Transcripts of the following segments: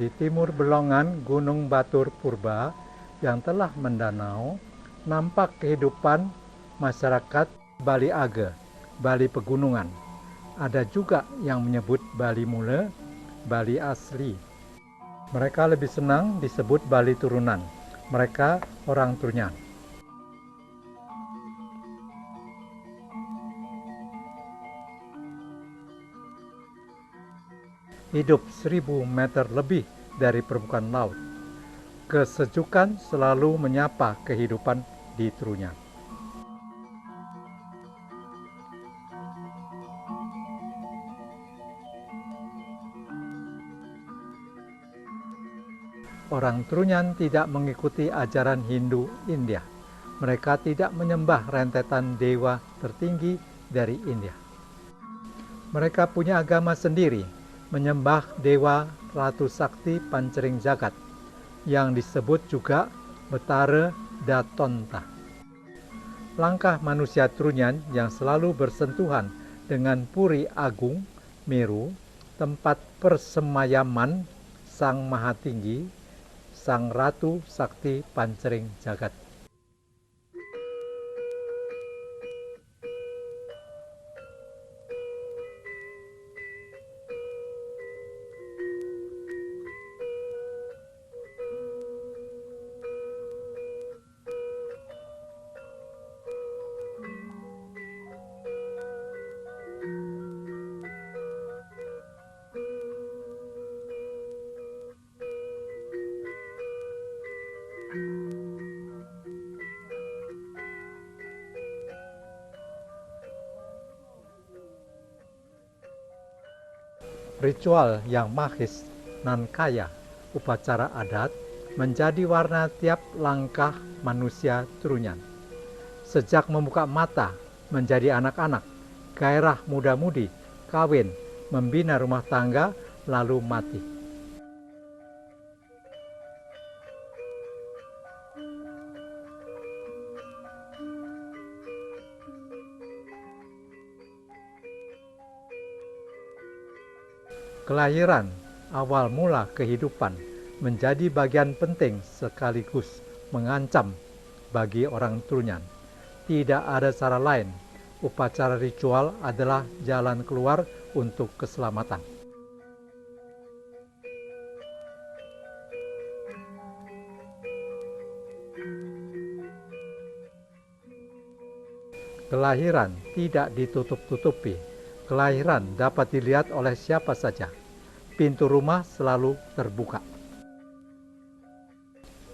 Di timur belongan Gunung Batur Purba yang telah mendanau, nampak kehidupan masyarakat Bali Age, Bali Pegunungan. Ada juga yang menyebut Bali Mule, Bali asli. Mereka lebih senang disebut Bali turunan. Mereka orang Trunyan. Hidup 1000 meter lebih dari permukaan laut. Kesejukan selalu menyapa kehidupan di Trunyan. Orang Trunyan tidak mengikuti ajaran Hindu India. Mereka tidak menyembah rentetan dewa tertinggi dari India. Mereka punya agama sendiri, menyembah Dewa Ratu Sakti Pancering Jagat, yang disebut juga Betara Datonta. Langkah manusia Trunyan yang selalu bersentuhan dengan Puri Agung, Meru, tempat persemayaman Sang Maha Tinggi, Sang Ratu Sakti Pancering Jagat. Ritual yang magis nan kaya upacara adat menjadi warna tiap langkah manusia Trunyan. Sejak membuka mata menjadi anak-anak, gairah muda-mudi, kawin, membina rumah tangga, lalu mati. Kelahiran, awal mula kehidupan, menjadi bagian penting sekaligus mengancam bagi orang Trunyan. Tidak ada cara lain, upacara ritual adalah jalan keluar untuk keselamatan. Kelahiran tidak ditutup-tutupi. Kelahiran dapat dilihat oleh siapa saja. Pintu rumah selalu terbuka.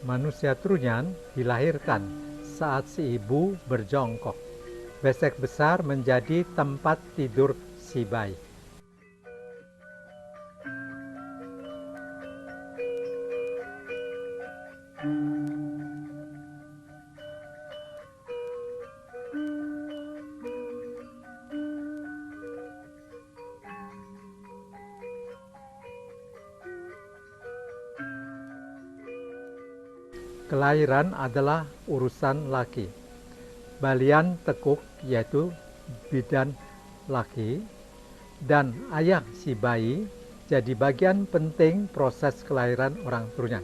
Manusia Trunyan dilahirkan saat si ibu berjongkok. Besek besar menjadi tempat tidur si bayi. Kelahiran adalah urusan laki. Balian tekuk yaitu bidan laki dan ayah si bayi jadi bagian penting proses kelahiran orang Trunyan.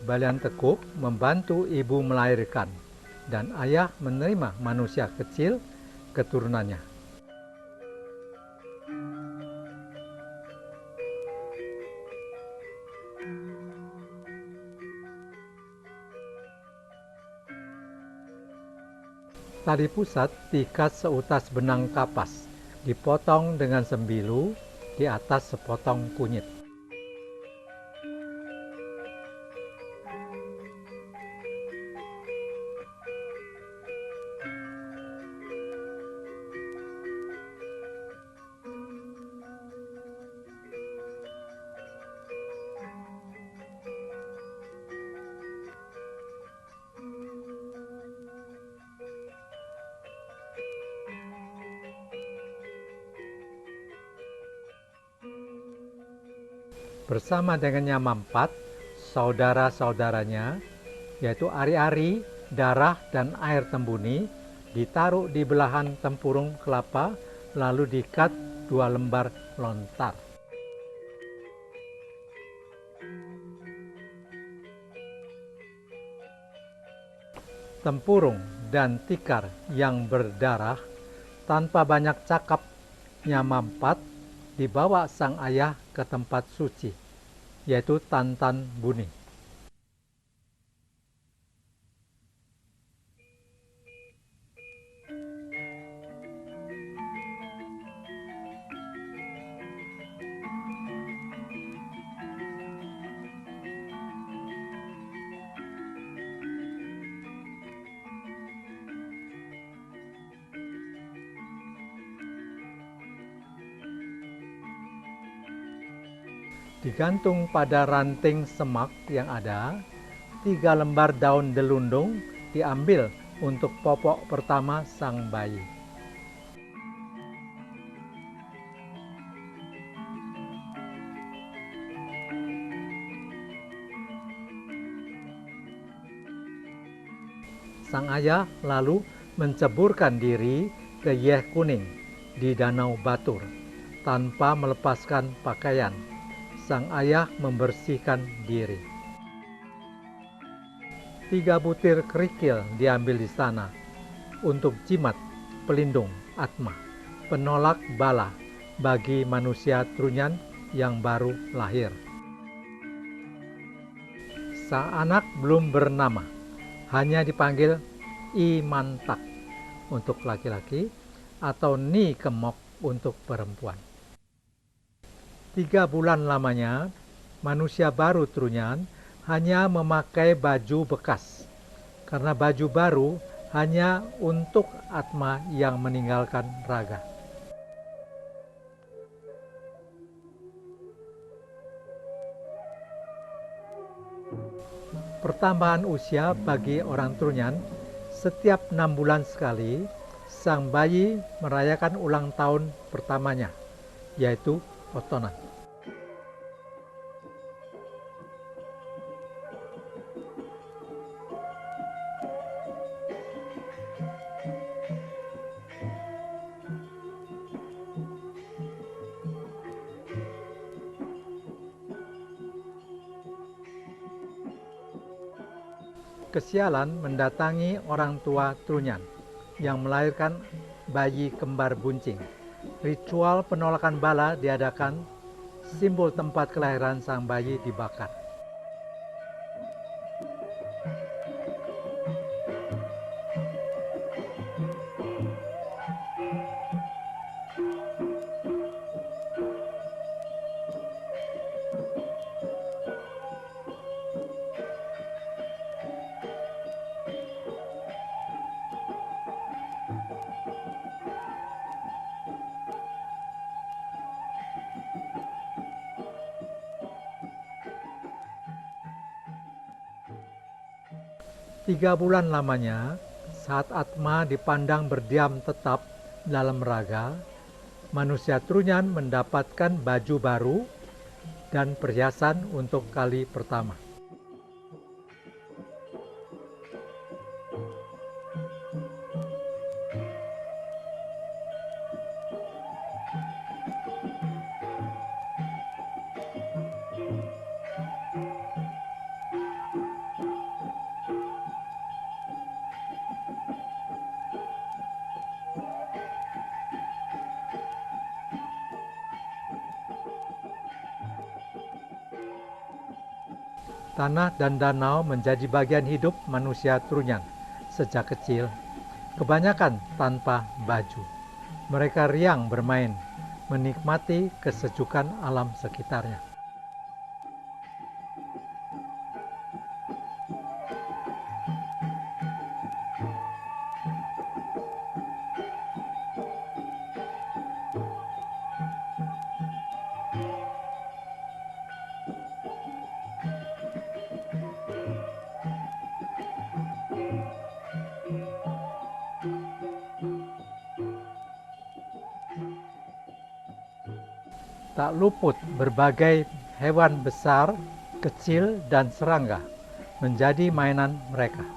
Balian tekuk membantu ibu melahirkan dan ayah menerima manusia kecil keturunannya. Tali pusat diikat seutas benang kapas, dipotong dengan sembilu di atas sepotong kunyit. Bersama dengan Nyamampat, saudara-saudaranya, yaitu ari-ari, darah, dan air tembuni, ditaruh di belahan tempurung kelapa, lalu diikat 2 lembar lontar. tempurung, dan tikar yang berdarah, tanpa banyak cakapnya mampat, dibawa sang ayah ke tempat suci, yaitu Tantan Buni. Digantung pada ranting semak yang ada, 3 lembar daun delundung diambil untuk popok pertama sang bayi. Sang ayah lalu menceburkan diri ke Yeh Kuning di Danau Batur tanpa melepaskan pakaian. Sang ayah membersihkan diri. 3 butir kerikil diambil di sana untuk jimat, pelindung, atma, penolak bala bagi manusia Trunyan yang baru lahir. Sang anak belum bernama, hanya dipanggil Imantak untuk laki-laki atau Ni Kemok untuk perempuan. 3 bulan lamanya, manusia baru Trunyan hanya memakai baju bekas, karena baju baru hanya untuk atma yang meninggalkan raga. Pertambahan usia bagi orang Trunyan, setiap 6 bulan sekali, sang bayi merayakan ulang tahun pertamanya, yaitu Otonan. Kesialan mendatangi orang tua Trunyan yang melahirkan bayi kembar buncing. Ritual penolakan bala diadakan, simbol tempat kelahiran sang bayi dibakar. Tiga bulan lamanya, saat Atma dipandang berdiam tetap dalam raga, manusia Trunyan mendapatkan baju baru dan perhiasan untuk kali pertama. Tanah dan danau menjadi bagian hidup manusia Trunyan sejak kecil, kebanyakan tanpa baju. Mereka riang bermain, menikmati kesejukan alam sekitarnya. Tak luput berbagai hewan besar, kecil, dan serangga menjadi mainan mereka.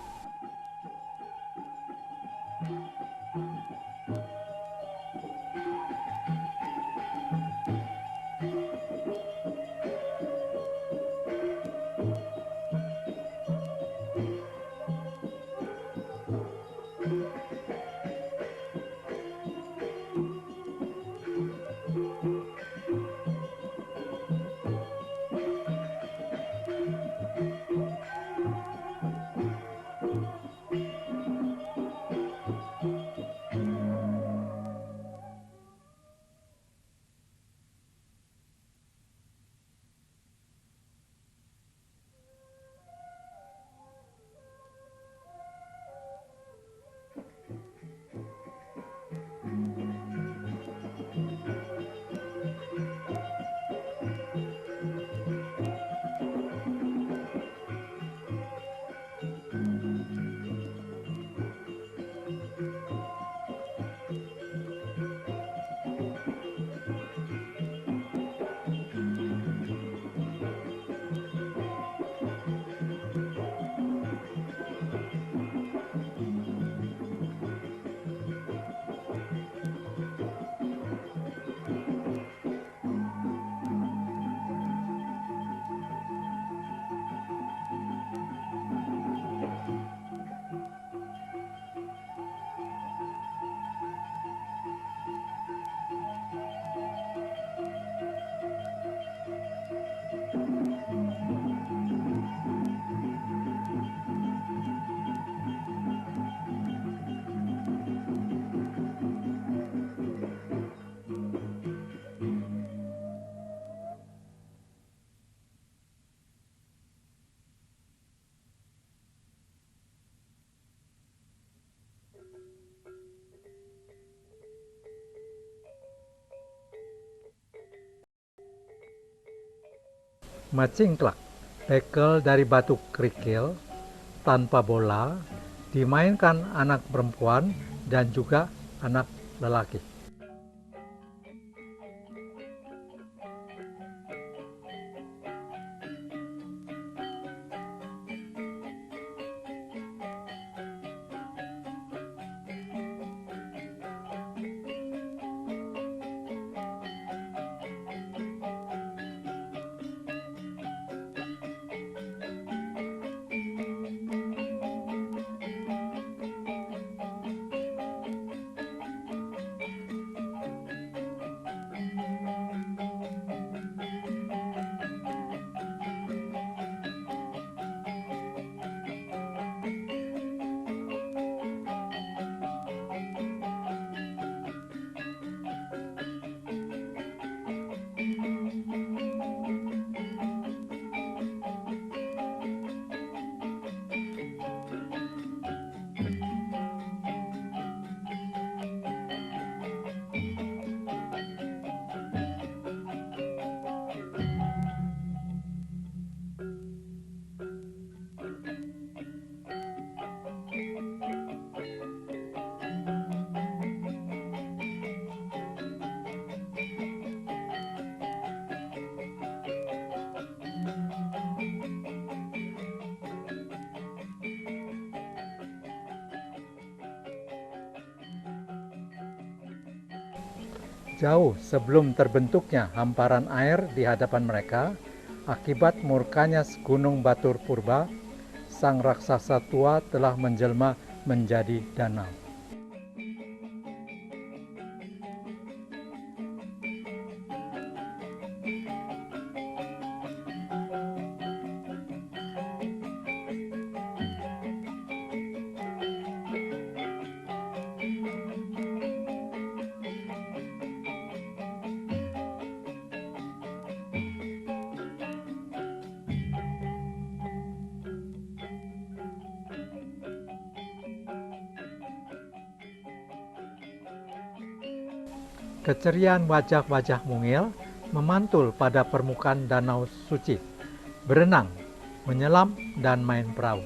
Macingklak, bekel dari batu kerikil tanpa bola, dimainkan anak perempuan dan juga anak lelaki. Jauh sebelum terbentuknya hamparan air di hadapan mereka, akibat murkanya gunung Batur Purba, sang raksasa tua telah menjelma menjadi danau. Keceriaan wajah-wajah mungil memantul pada permukaan danau suci, berenang, menyelam, dan main perahu.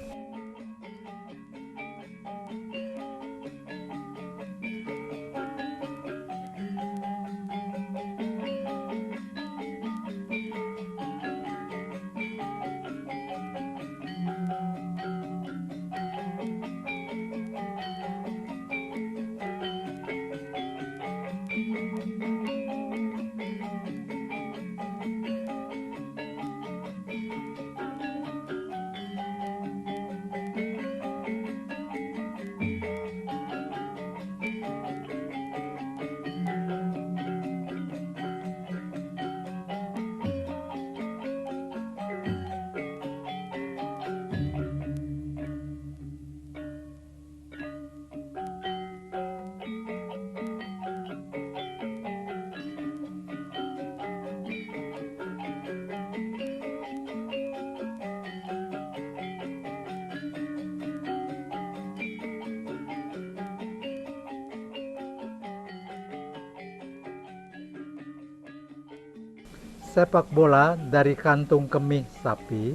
Sepak bola dari kantung kemih sapi,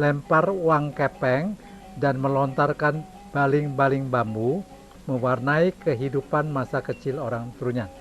lempar uang kepeng, dan melontarkan baling-baling bambu mewarnai kehidupan masa kecil orang Trunyan.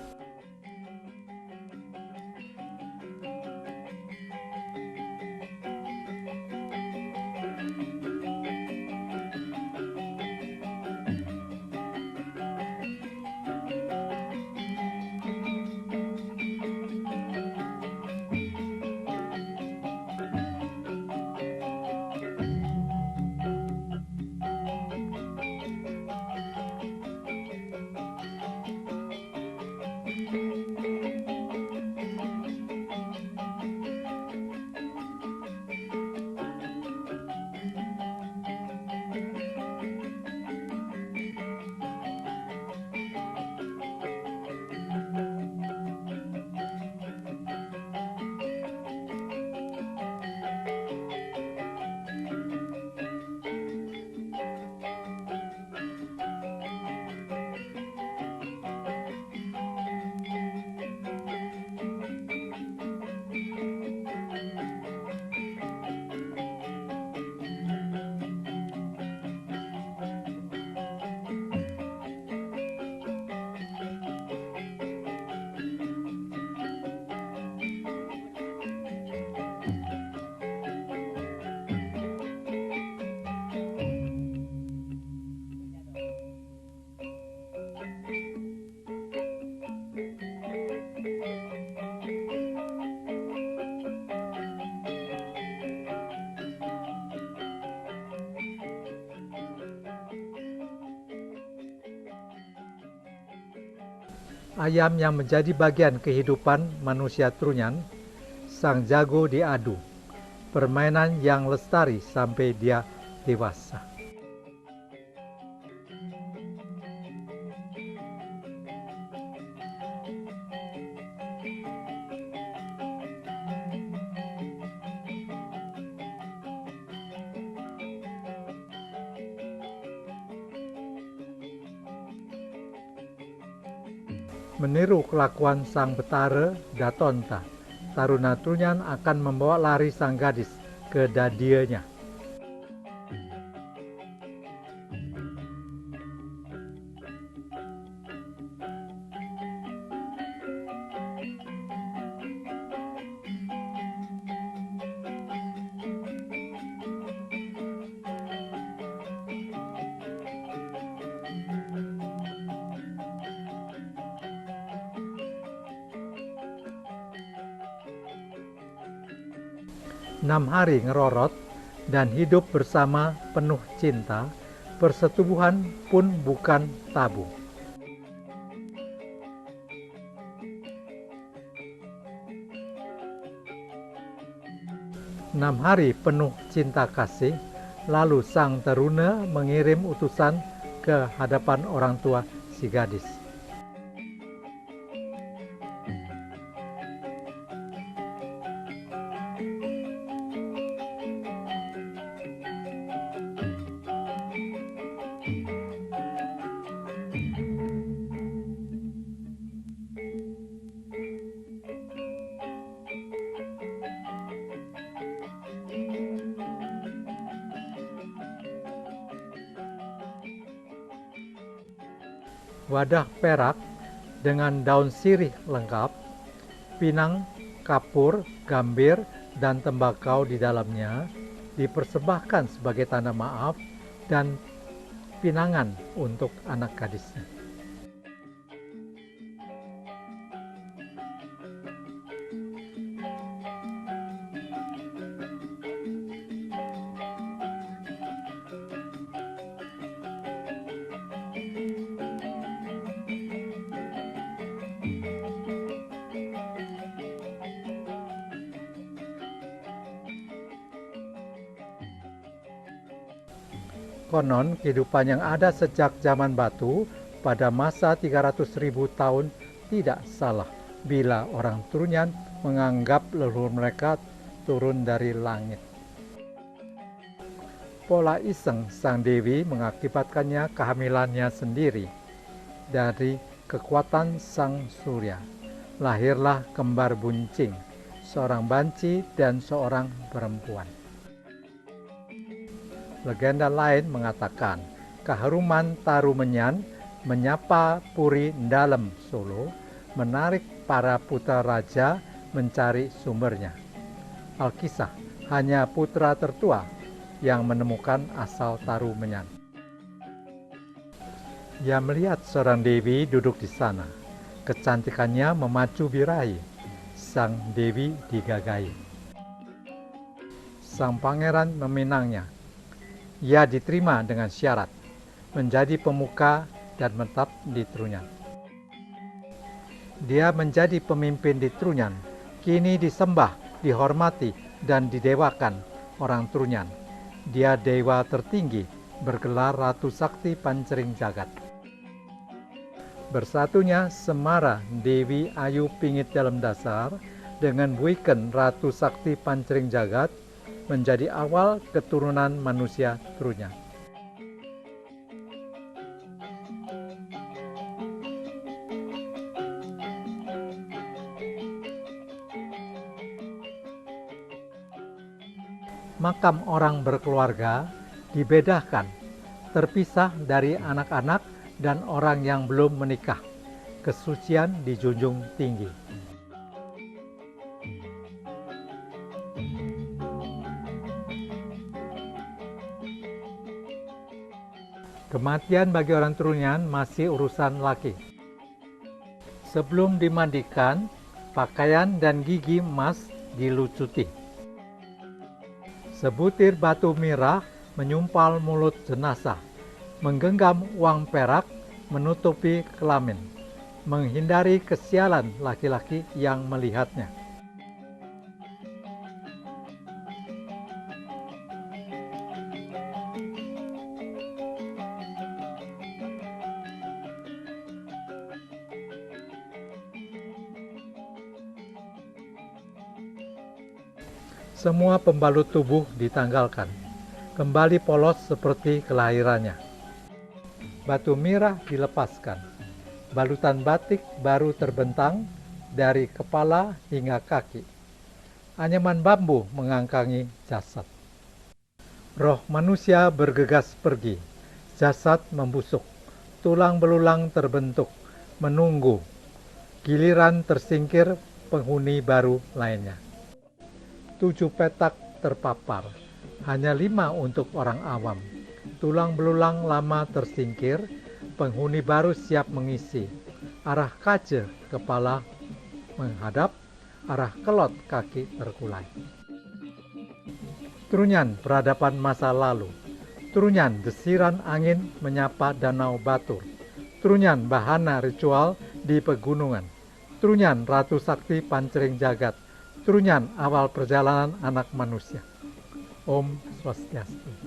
Ayam yang menjadi bagian kehidupan manusia Trunyan, sang jago diadu, permainan yang lestari sampai dia dewasa. Meniru kelakuan sang betara Datonta, taruna Trunyan akan membawa lari sang gadis ke dadianya. Enam hari ngerorot dan hidup bersama penuh cinta, persetubuhan pun bukan tabu. Enam hari penuh cinta kasih, lalu sang taruna mengirim utusan ke hadapan orang tua si gadis. Wadah perak dengan daun sirih lengkap, pinang, kapur, gambir, dan tembakau di dalamnya dipersembahkan sebagai tanda maaf dan pinangan untuk anak gadisnya. Konon kehidupan yang ada sejak zaman batu pada masa 300.000 tahun tidak salah bila orang Trunyan menganggap leluhur mereka turun dari langit. Pola iseng sang dewi mengakibatkannya kehamilannya sendiri. Dari kekuatan sang surya, lahirlah kembar buncing, seorang banci dan seorang perempuan. Legenda lain mengatakan keharuman Taru Menyan menyapa Puri Ndalem Solo menarik para putra raja mencari sumbernya. Alkisah, hanya putra tertua yang menemukan asal Taru Menyan. Ia melihat seorang dewi duduk di sana. Kecantikannya memacu birahi. Sang dewi digagai. Sang pangeran meminangnya. Ia diterima dengan syarat menjadi pemuka dan menetap di Trunyan. Dia menjadi pemimpin di Trunyan, kini disembah, dihormati, dan didewakan orang Trunyan. Dia dewa tertinggi, bergelar Ratu Sakti Pancering Jagat. Bersatunya Semara Dewi Ayu Pingit Dalam Dasar dengan Buiken Ratu Sakti Pancering Jagat menjadi awal keturunan manusia Trunyan. Makam orang berkeluarga dibedakan, terpisah dari anak-anak dan orang yang belum menikah. Kesucian dijunjung tinggi. Kematian bagi orang Trunyan masih urusan laki. Sebelum dimandikan, pakaian dan gigi emas dilucuti. Sebutir batu mirah menyumpal mulut jenazah, menggenggam uang perak menutupi kelamin, menghindari kesialan laki-laki yang melihatnya. Semua pembalut tubuh ditanggalkan, kembali polos seperti kelahirannya. Batu mirah dilepaskan, balutan batik baru terbentang dari kepala hingga kaki. Anyaman bambu mengangkangi jasad. Roh manusia bergegas pergi, jasad membusuk, tulang belulang terbentuk, menunggu. Giliran tersingkir penghuni baru lainnya. 7 petak terpapar, hanya 5 untuk orang awam. Tulang belulang lama tersingkir, penghuni baru siap mengisi. Arah kaca kepala menghadap, arah kelot kaki terkulai. Trunyan peradaban masa lalu. Trunyan desiran angin menyapa danau Batur. Trunyan bahana ritual di pegunungan. Trunyan Ratu Sakti Pancering Jagat. Trunyan awal perjalanan anak manusia. Om Swastiastu.